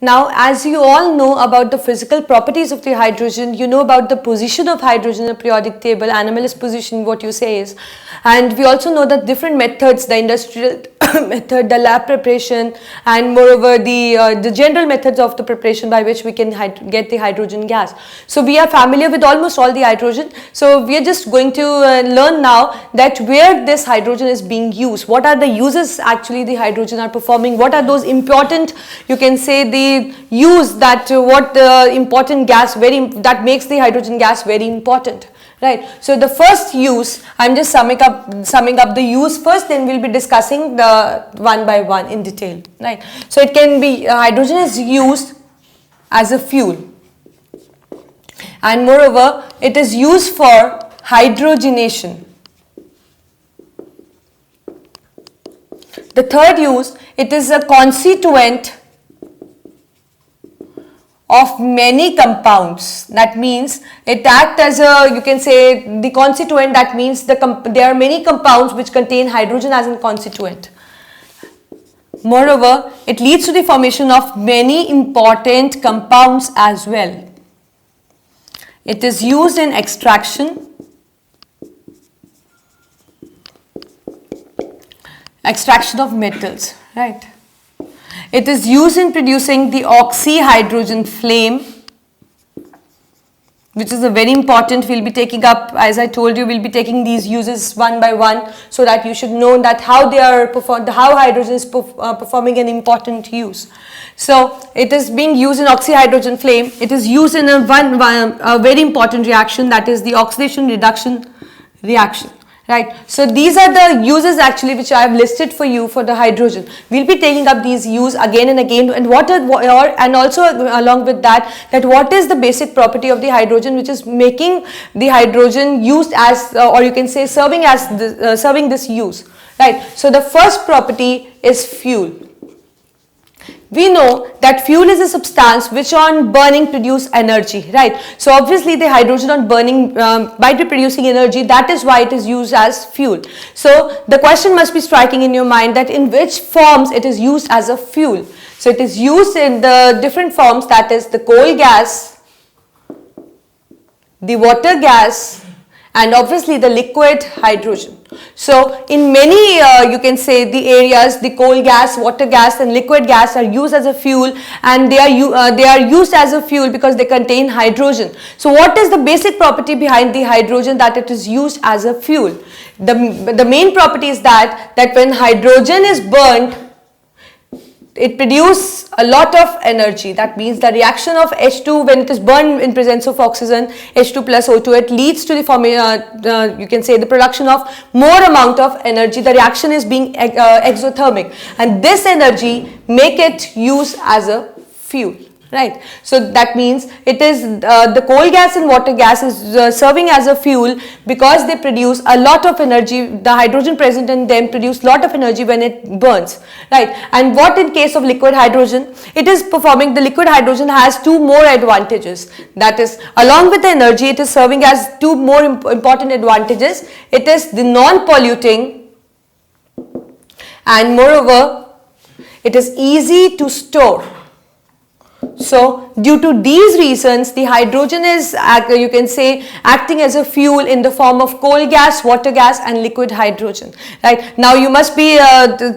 Now, as you all know about the physical properties of the hydrogen, you know about the position of hydrogen in the periodic table, anomalous position, what you say is. And we also know that different methods, the industrial method, the lab preparation, and moreover the general methods of the preparation by which we can get the hydrogen gas. So we are familiar with almost all the hydrogen. So we are just going to learn now that where this hydrogen is being used, what are the uses actually the hydrogen are performing, what are those important, you can say, the use that what the important gas that makes the hydrogen gas very important. Right. So the first use, I'm just summing up the use first, then we'll be discussing the one by one in detail. Right. So it can be hydrogen is used as a fuel, and moreover it is used for hydrogenation. The third use, it is a constituent of many compounds. That means it acts as a, you can say, the constituent. That means there are many compounds which contain hydrogen as a constituent. Moreover, it leads to the formation of many important compounds as well. It is used in extraction, of metals, right? It is used in producing the oxyhydrogen flame, which is a very important. We'll be taking up, as I told you, we'll be taking these uses one by one, so that you should know that how they are performed, how hydrogen is performing an important use. So it is being used in oxyhydrogen flame. It is used in a very important reaction, that is the oxidation reduction reaction. Right. So these are the uses actually which I have listed for you for the hydrogen. We'll be taking up these uses again and again, and and also along with that what is the basic property of the hydrogen which is making the hydrogen used as or you can say serving this use. Right. So the first property is fuel. We know that fuel is a substance which on burning produce energy, right? So obviously the hydrogen on burning might be producing energy. That is why it is used as fuel. So the question must be striking in your mind that in which forms it is used as a fuel. So it is used in the different forms, that is the coal gas, the water gas, and obviously the liquid hydrogen. So in many you can say the areas, the coal gas, water gas and liquid gas are used as a fuel, and they are used as a fuel because they contain hydrogen. So what is the basic property behind the hydrogen that it is used as a fuel? The main property is that when hydrogen is burnt, it produces a lot of energy. That means the reaction of H2 when it is burned in presence of oxygen, H2 plus O2, it leads to the formation, you can say the production of more amount of energy. The reaction is being exothermic, and this energy make it used as a fuel. Right. So that means it is the coal gas and water gas is serving as a fuel because they produce a lot of energy. The hydrogen present in them produce lot of energy when it burns. Right. And what in case of liquid hydrogen? It is performing, the liquid hydrogen has two more advantages. That is, along with the energy, it is serving as two more important advantages. It is the non-polluting, and moreover, it is easy to store. So due to these reasons, the hydrogen is, you can say, acting as a fuel in the form of coal gas, water gas and liquid hydrogen. Right. Now you must be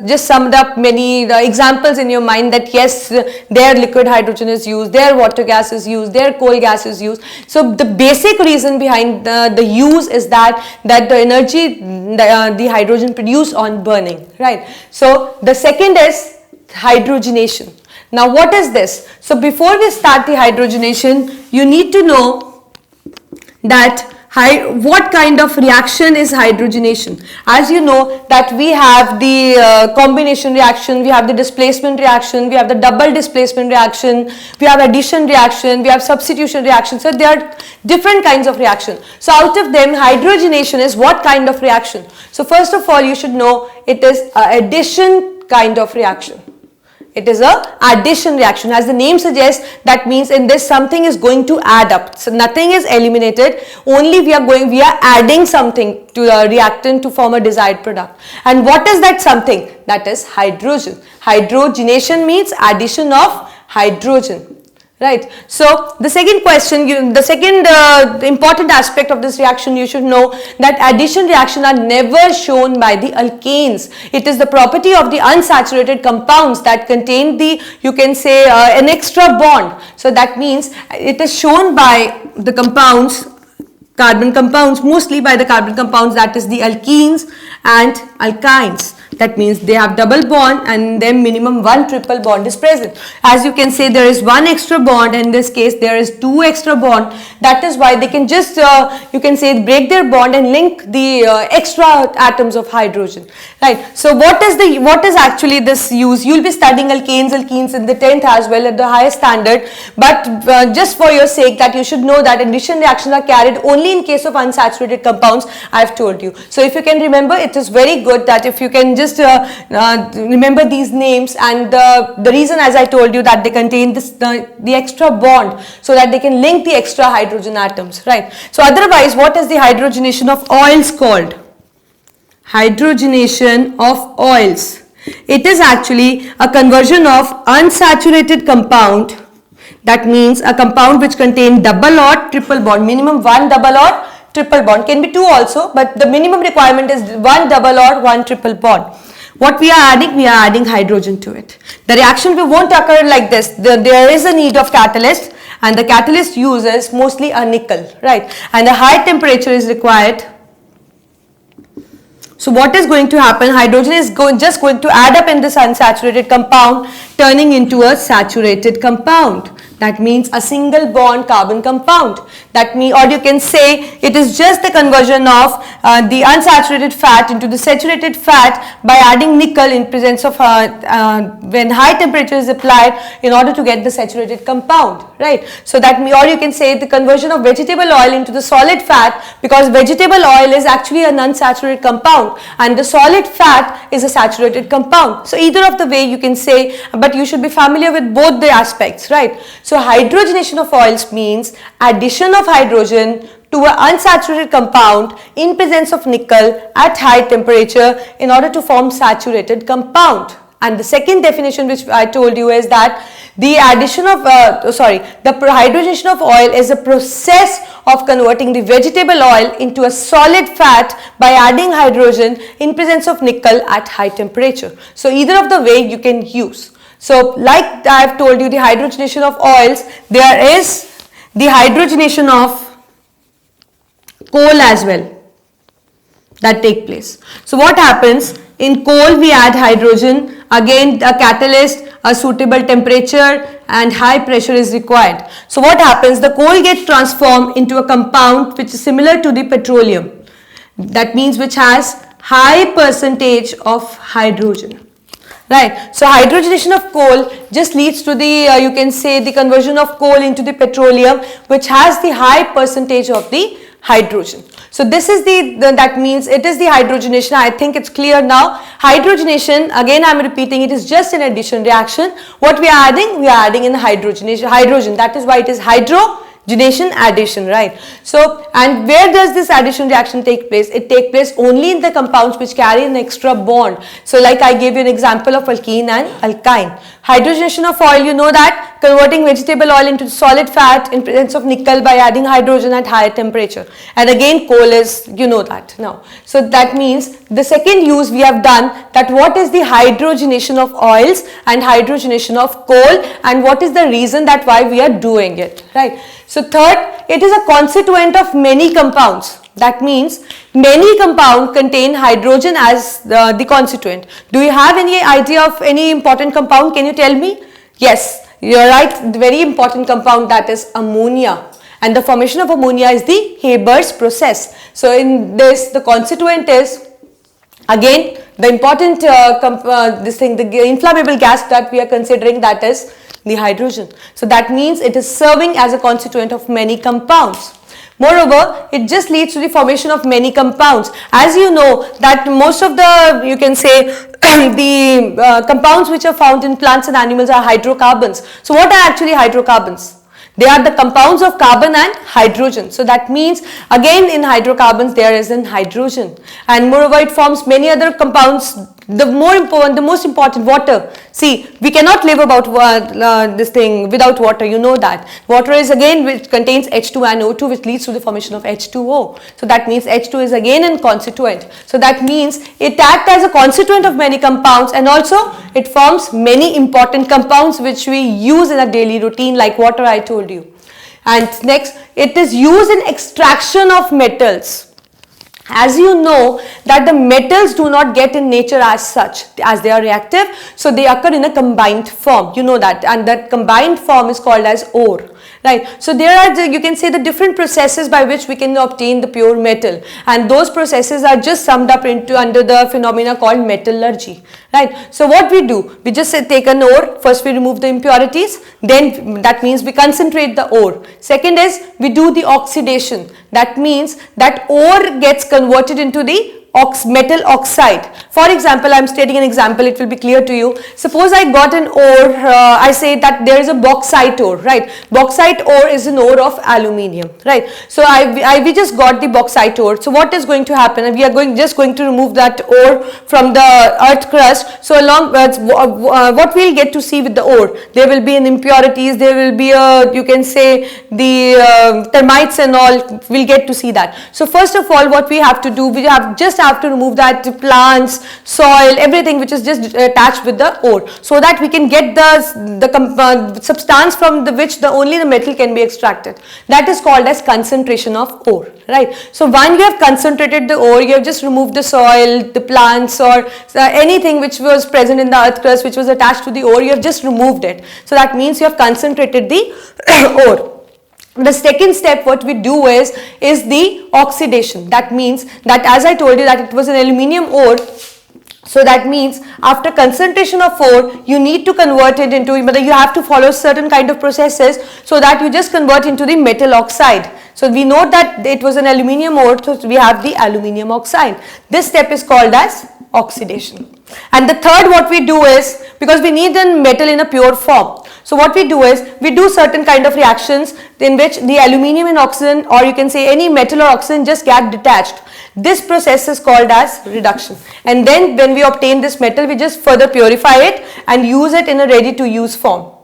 just summed up many examples in your mind that yes, their liquid hydrogen is used, their water gas is used, their coal gas is used. So the basic reason behind the use is that the energy the hydrogen produced on burning. Right. So the second is hydrogenation. Now what is this? So before we start the hydrogenation, you need to know that what kind of reaction is hydrogenation. As you know that we have the combination reaction, we have the displacement reaction, we have the double displacement reaction, we have addition reaction, we have substitution reaction. So there are different kinds of reaction. So out of them, hydrogenation is what kind of reaction? So first of all, you should know it is addition kind of reaction. It is a addition reaction. As the name suggests, that means in this something is going to add up. So nothing is eliminated, only we are adding something to the reactant to form a desired product. And what is that something? That is hydrogen. Hydrogenation means addition of hydrogen. Right. So the second question, the second important aspect of this reaction, you should know that addition reactions are never shown by the alkanes. It is the property of the unsaturated compounds that contain the, you can say, an extra bond. So that means it is shown by the compounds, carbon compounds, mostly by the carbon compounds, that is the alkenes and alkynes. That means they have double bond and then minimum one triple bond is present. As you can say, there is one extra bond. In this case, there is two extra bond. That is why they can just, you can say, break their bond and link the extra atoms of hydrogen. Right. So what is actually this use? You'll be studying alkenes in the 10th as well at the highest standard. But just for your sake that you should know that addition reactions are carried only in case of unsaturated compounds, I have told you. So if you can remember, it is very good that if you can just remember these names, and the reason, as I told you, that they contain this the extra bond so that they can link the extra hydrogen atoms, right? So otherwise, what is the hydrogenation of oils called? Hydrogenation of oils. It is actually a conversion of unsaturated compound, that means a compound which contains double or triple bond, minimum one double or triple bond, can be two also, but the minimum requirement is one double or one triple bond. What we are adding? We are adding hydrogen to it. The reaction won't occur like this. There is a need of catalyst, and the catalyst uses mostly a nickel, right? And a high temperature is required. So what is going to happen? Hydrogen is just going to add up in this unsaturated compound, turning into a saturated compound. That means a single bond carbon compound. That means, or you can say, it is just the conversion of the unsaturated fat into the saturated fat by adding nickel in presence of when high temperature is applied in order to get the saturated compound, right? So that means, or you can say the conversion of vegetable oil into the solid fat, because vegetable oil is actually an unsaturated compound and the solid fat is a saturated compound. So either of the way you can say, but you should be familiar with both the aspects, right? So hydrogenation of oils means addition of hydrogen to an unsaturated compound in presence of nickel at high temperature in order to form saturated compound. And the second definition which I told you is that the addition of, the hydrogenation of oil is a process of converting the vegetable oil into a solid fat by adding hydrogen in presence of nickel at high temperature. So either of the way you can use. So like I have told you, the hydrogenation of oils, there is the hydrogenation of coal as well that take place. So what happens? In coal we add hydrogen, again a catalyst, a suitable temperature and high pressure is required. So what happens? The coal gets transformed into a compound which is similar to the petroleum. That means which has high percentage of hydrogen. Right. So hydrogenation of coal just leads to the, you can say, the conversion of coal into the petroleum, which has the high percentage of the hydrogen. So this is that means it is the hydrogenation. I think it's clear now. Hydrogenation, again I am repeating, it is just an addition reaction. What we are adding? We are adding in hydrogen. That is why it is hydrogenation addition, right? So, and where does this addition reaction take place? It takes place only in the compounds which carry an extra bond. So like I gave you an example of alkene and alkyne. Hydrogenation of oil, you know that, converting vegetable oil into solid fat in presence of nickel by adding hydrogen at higher temperature. And again coal is, you know that now. So that means the second use we have done, that what is the hydrogenation of oils and hydrogenation of coal, and what is the reason that why we are doing it, right? So third, it is a constituent of many compounds. That means many compounds contain hydrogen as the constituent. Do you have any idea of any important compound? Can you tell me? Yes, you are right. The very important compound, that is ammonia. And the formation of ammonia is the Haber's process. So in this, the constituent is, again, the important the inflammable gas that we are considering, that is the hydrogen. So that means it is serving as a constituent of many compounds. Moreover, it just leads to the formation of many compounds. As you know that most of the, you can say, the compounds which are found in plants and animals are hydrocarbons. So what are actually hydrocarbons? They are the compounds of carbon and hydrogen. So that means again in hydrocarbons there is an hydrogen, and moreover it forms many other compounds the most important, water. See, we cannot live this thing without water, you know that. Water is again which contains H2 and O2, which leads to the formation of H2O. So that means H2 is again a constituent. So that means it acts as a constituent of many compounds, and also it forms many important compounds which we use in a daily routine, like water I told you. And next, it is used in extraction of metals. As you know that the metals do not get in nature as such, as they are reactive, so they occur in a combined form, you know that, and that combined form is called as ore. Right. So there are, you can say, the different processes by which we can obtain the pure metal, and those processes are just summed up under the phenomena called metallurgy. Right. So what we do, we just take an ore, first we remove the impurities, then that means we concentrate the ore. Second is we do the oxidation, that means that ore gets converted into the metal oxide. For example, I am stating an example, it will be clear to you. Suppose I got an ore, I say that there is a bauxite ore, right? Bauxite ore is an ore of aluminium, right? So we just got the bauxite ore. So what is going to happen? We are just going to remove that ore from the earth crust. So along what we'll get to see with the ore, there will be an impurities, there will be you can say the termites and all, we'll get to see that. So first of all, what we have to do, we just have to remove that plants, soil, everything which is just attached with the ore, so that we can get the substance from which only the metal can be extracted. That is called as concentration of ore, right? So when you have concentrated the ore, you have just removed the soil, the plants, or anything which was present in the earth crust which was attached to the ore, you have just removed it. So that means you have concentrated the ore. The second step what we do is the oxidation. That means that, as I told you, that it was an aluminium ore. So that means after concentration of ore, you need to convert it into, you have to follow certain kind of processes, so that you just convert into the metal oxide. So we know that it was an aluminium ore, so we have the aluminium oxide. This step is called as oxidation. And the third what we do is, because we need a metal in a pure form, so what we do is, we do certain kind of reactions in which the aluminium and oxygen, or you can say any metal or oxygen, just get detached. This process is called as reduction. And then when we obtain this metal, we just further purify it and use it in a ready to use form.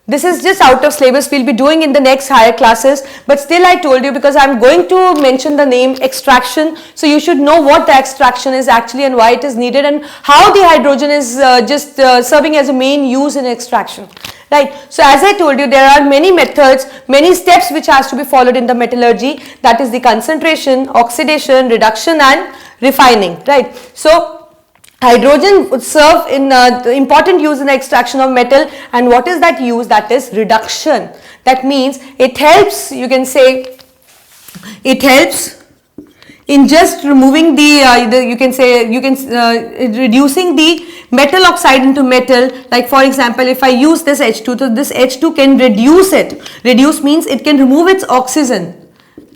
This is just out of syllabus, we'll be doing in the next higher classes, but still I told you, because I'm going to mention the name extraction, so you should know what the extraction is actually and why it is needed, and how the hydrogen is just serving as a main use in extraction. Right. So as I told you, there are many methods, many steps which has to be followed in the metallurgy, that is the concentration, oxidation, reduction and refining. Right. So hydrogen would serve in the important use in the extraction of metal, and what is that use? That is reduction. That means it helps, you can say, it helps in just removing reducing the metal oxide into metal. Like for example, if I use this H2, so this H2 can reduce it. Reduce means it can remove its oxygen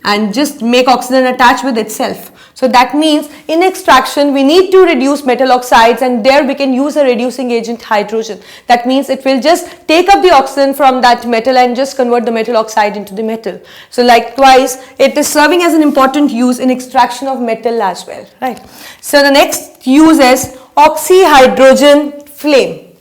and just make oxygen attach with itself. So that means in extraction we need to reduce metal oxides, and there we can use a reducing agent, hydrogen. That means it will just take up the oxygen from that metal and just convert the metal oxide into the metal. So likewise, it is serving as an important use in extraction of metal as well, right? So the next use is oxyhydrogen flame.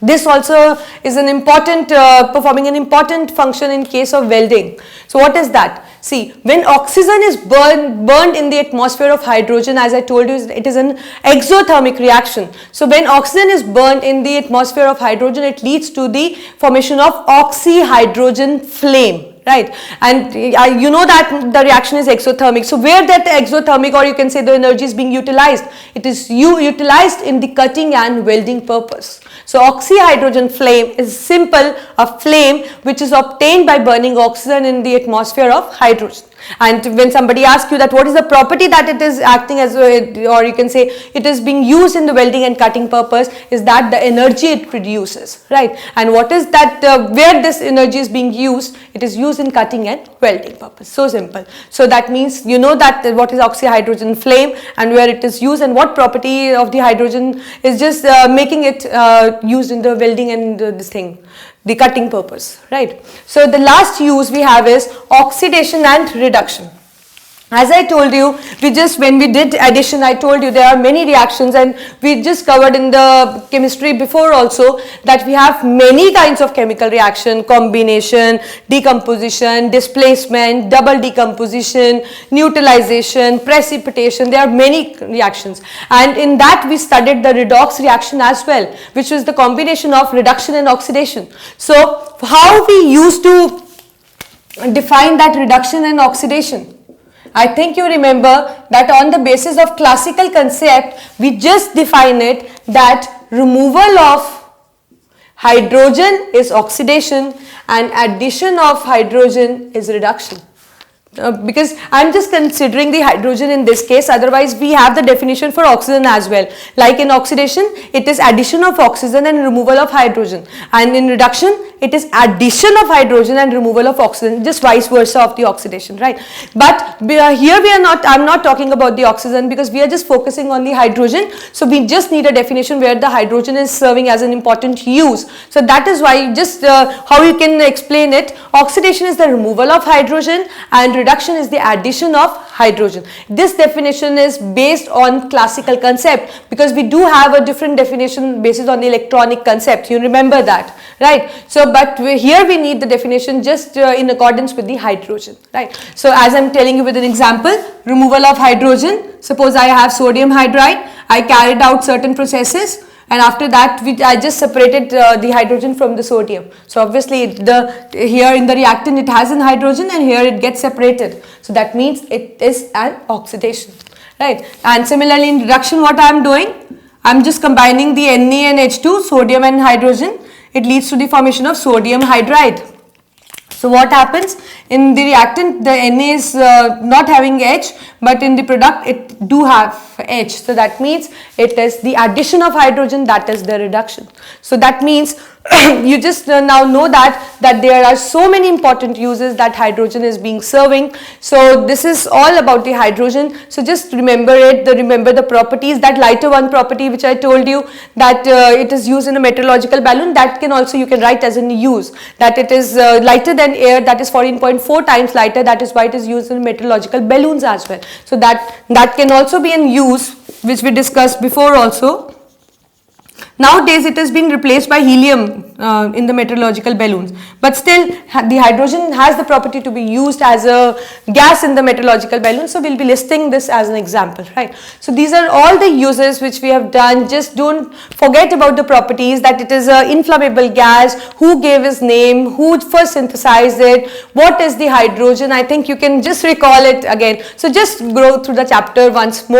This also is an important, performing an important function in case of welding. So what is that? See, when oxygen is burned in the atmosphere of hydrogen, as I told you, it is an exothermic reaction. So when oxygen is burned in the atmosphere of hydrogen, it leads to the formation of oxyhydrogen flame. Right, and you know that the reaction is exothermic. So where that exothermic, or you can say the energy, is being utilized, it is utilized in the cutting and welding purpose. So oxyhydrogen flame is simple, a flame which is obtained by burning oxygen in the atmosphere of hydrogen. And when somebody asks you that what is the property that it is acting as, or you can say it is being used in the welding and cutting purpose, is that the energy it produces, right? And what is that, where this energy is being used, it is used in cutting and welding purpose. So simple. So that means you know that what is oxyhydrogen flame and where it is used, and what property of the hydrogen is just making it used in the welding and the cutting purpose, right? So the last use we have is oxidation and reduction. As I told you, when we did addition, I told you there are many reactions, and we just covered in the chemistry before also that we have many kinds of chemical reaction: combination, decomposition, displacement, double decomposition, neutralization, precipitation. There are many reactions, and in that we studied the redox reaction as well, which is the combination of reduction and oxidation. So how we used to define that reduction and oxidation? I think you remember that on the basis of classical concept, we just define it that removal of hydrogen is oxidation and addition of hydrogen is reduction. Because I am just considering the hydrogen in this case, otherwise we have the definition for oxygen as well. Like in oxidation, it is addition of oxygen and removal of hydrogen, and in reduction, it is addition of hydrogen and removal of oxygen, just vice versa of the oxidation, right? But here I am not talking about the oxygen because we are just focusing on the hydrogen. So we just need a definition where the hydrogen is serving as an important use. So that is why just how you can explain it: oxidation is the removal of hydrogen and reduction is the addition of hydrogen. This definition is based on classical concept because we do have a different definition based on the electronic concept. You remember that, right? So but here we need the definition just in accordance with the hydrogen, right? So as I am telling you with an example, removal of hydrogen. Suppose I have sodium hydride. I carried out certain processes, and after that I just separated the hydrogen from the sodium. So obviously here in the reactant it has an hydrogen and here it gets separated. So that means it is an oxidation, right? And similarly in reduction, what I am doing? I am just combining the Na and H2, sodium and hydrogen. It leads to the formation of sodium hydride. So what happens in the reactant? The Na is not having H, but in the product it do have H. So that means it is the addition of hydrogen, that is the reduction. So that means you just now know that there are so many important uses that hydrogen is being serving. So this is all about the hydrogen. So just remember it, remember the properties. That lighter one property which I told you, that it is used in a meteorological balloon, that can also you can write as in use, that it is lighter than air, that is 14.4 times lighter, that is why it is used in meteorological balloons as well. So that can also be in use, which we discussed before also. Nowadays it has been replaced by helium in the meteorological balloons, but still the hydrogen has the property to be used as a gas in the meteorological balloon. So we will be listing this as an example, right? So these are all the uses which we have done. Just don't forget about the properties, that it is an inflammable gas, who gave its name, who first synthesized it, what is the hydrogen. I think you can just recall it again. So just go through the chapter once more.